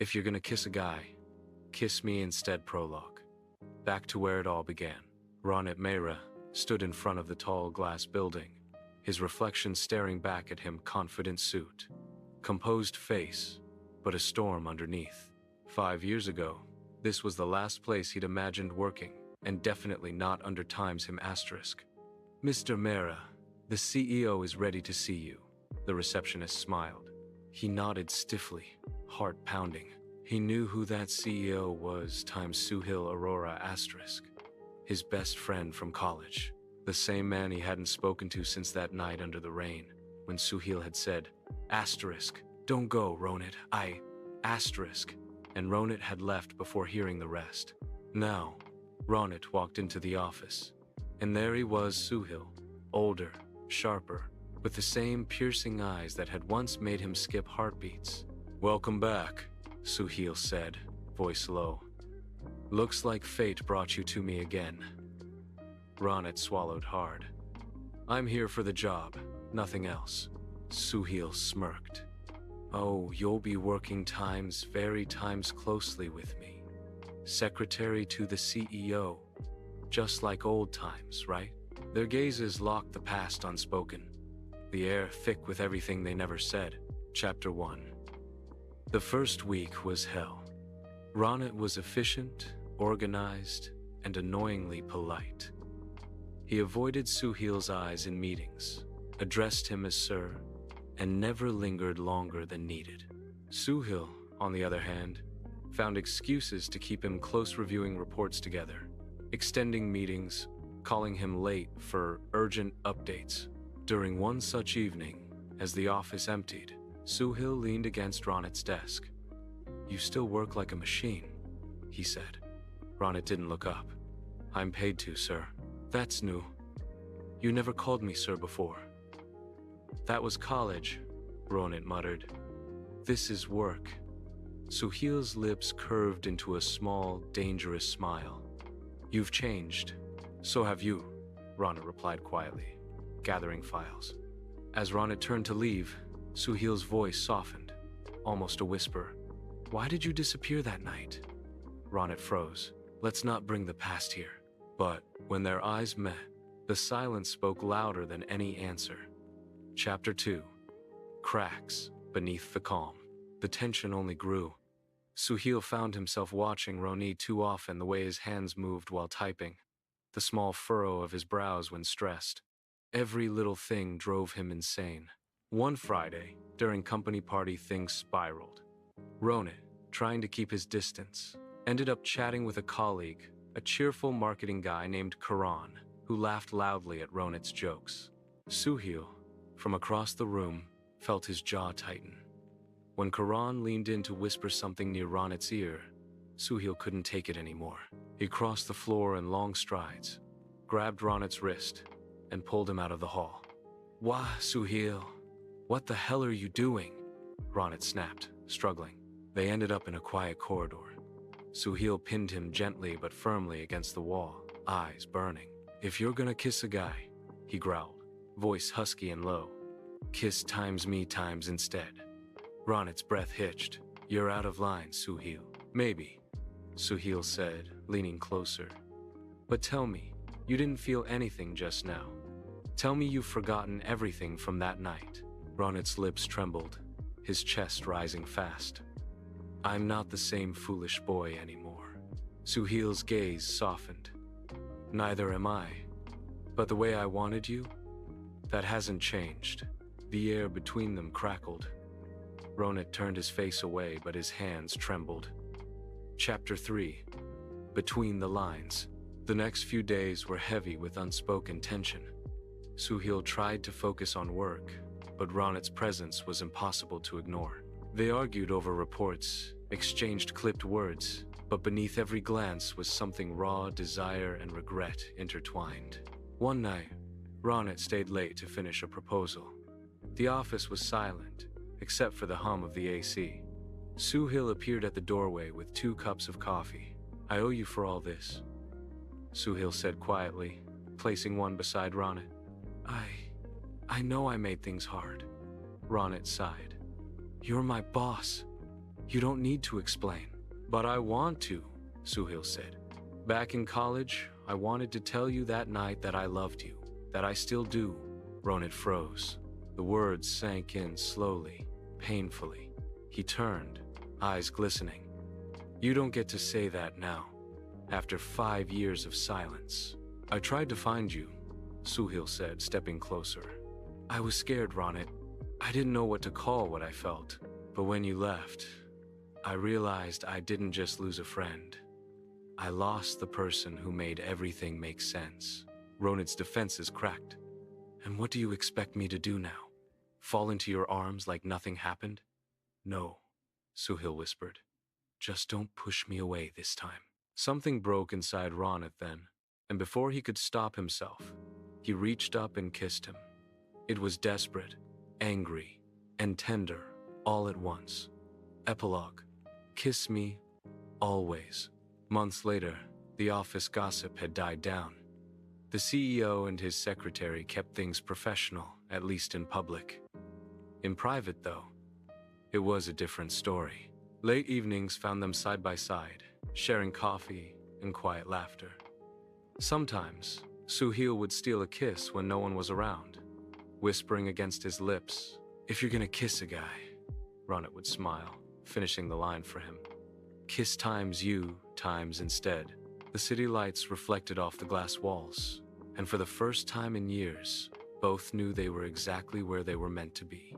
If you're gonna kiss a guy, kiss me instead. Prologue. Back to where it all began. Ronit Mehra stood in front of the tall glass building, his reflection staring back at him. Confident suit, composed face, but a storm underneath. 5 years ago, this was the last place he'd imagined working, and definitely not under times him. Mr. Mehra, the CEO is ready to see you. The receptionist smiled. He nodded stiffly, heart pounding. He knew who that CEO was. Suhail Arora his best friend from college. The same man he hadn't spoken to since that night under the rain, when Suhail had said, Don't go, Ronit, and Ronit had left before hearing the rest. Now, Ronit walked into the office, and there he was, Suhail, older, sharper, with the same piercing eyes that had once made him skip heartbeats. Welcome back, Suhail said, voice low. Looks like fate brought you to me again. Ronit swallowed hard. I'm here for the job, nothing else. Suhail smirked. Oh, you'll be working very times closely with me. Secretary to the CEO. Just like old times, right? Their gazes locked, the past unspoken. The air thick with everything they never said. Chapter 1. The first week was hell. Ronit was efficient, organized, and annoyingly polite. He avoided Suhail's eyes in meetings, addressed him as sir, and never lingered longer than needed. Suhail, on the other hand, found excuses to keep him close, reviewing reports together, extending meetings, calling him late for urgent updates. During one such evening, as the office emptied, Suhail leaned against Ronit's desk. You still work like a machine, he said. Ronit didn't look up. I'm paid to, sir. That's new. You never called me sir before. That was college, Ronit muttered. This is work. Suhail's lips curved into a small, dangerous smile. You've changed. So have you, Ronit replied quietly, gathering files. As Ronit turned to leave, Suhail's voice softened, almost a whisper. Why did you disappear that night? Ronit froze. Let's not bring the past here. But when their eyes met, the silence spoke louder than any answer. Chapter 2. Cracks beneath the calm. The tension only grew. Suhail found himself watching Ronit too often, the way his hands moved while typing, the small furrow of his brows when stressed. Every little thing drove him insane. One Friday, during company party, things spiraled. Ronit, trying to keep his distance, ended up chatting with a colleague, a cheerful marketing guy named Karan, who laughed loudly at Ronit's jokes. Suhail, from across the room, felt his jaw tighten. When Karan leaned in to whisper something near Ronit's ear, Suhail couldn't take it anymore. He crossed the floor in long strides, grabbed Ronit's wrist, and pulled him out of the hall. Wah, Suhail, what the hell are you doing? Ronit snapped, struggling. They ended up in a quiet corridor. Suhail pinned him gently but firmly against the wall, eyes burning. If you're gonna kiss a guy, he growled, voice husky and low, kiss me times instead. Ronit's breath hitched. You're out of line, Suhail. Maybe, Suhail said, leaning closer. But tell me, you didn't feel anything just now. Tell me you've forgotten everything from that night. Ronit's lips trembled, his chest rising fast. I'm not the same foolish boy anymore. Suhail's gaze softened. Neither am I. But the way I wanted you? That hasn't changed. The air between them crackled. Ronit turned his face away, but his hands trembled. Chapter 3. Between the lines. The next few days were heavy with unspoken tension. Suhail tried to focus on work, but Ronit's presence was impossible to ignore. They argued over reports, exchanged clipped words, but beneath every glance was something raw, desire and regret intertwined. One night, Ronit stayed late to finish a proposal. The office was silent, except for the hum of the AC. Suhail appeared at the doorway with 2 cups of coffee. I owe you for all this, Suhail said quietly, placing one beside Ronit. I know I made things hard. Ronit sighed. You're my boss. You don't need to explain. But I want to, Suhail said. Back in college, I wanted to tell you that night that I loved you, that I still do. Ronit froze. The words sank in slowly, painfully. He turned, eyes glistening. You don't get to say that now, after 5 years of silence. I tried to find you, Suhail said, stepping closer. I was scared, Ronit. I didn't know what to call what I felt. But when you left, I realized I didn't just lose a friend. I lost the person who made everything make sense. Ronit's defenses cracked. And what do you expect me to do now? Fall into your arms like nothing happened? No, Suhail whispered. Just don't push me away this time. Something broke inside Ronit then, and before he could stop himself, he reached up and kissed him. It was desperate, angry, and tender, all at once. Epilogue. Kiss me, always. Months later, the office gossip had died down. The CEO and his secretary kept things professional, at least in public. In private, though, it was a different story. Late evenings found them side by side, sharing coffee and quiet laughter. Sometimes, Suhail would steal a kiss when no one was around, whispering against his lips, "If you're gonna kiss a guy," Ronit would smile, finishing the line for him. Kiss times you, times instead. The city lights reflected off the glass walls, and for the first time in years, both knew they were exactly where they were meant to be.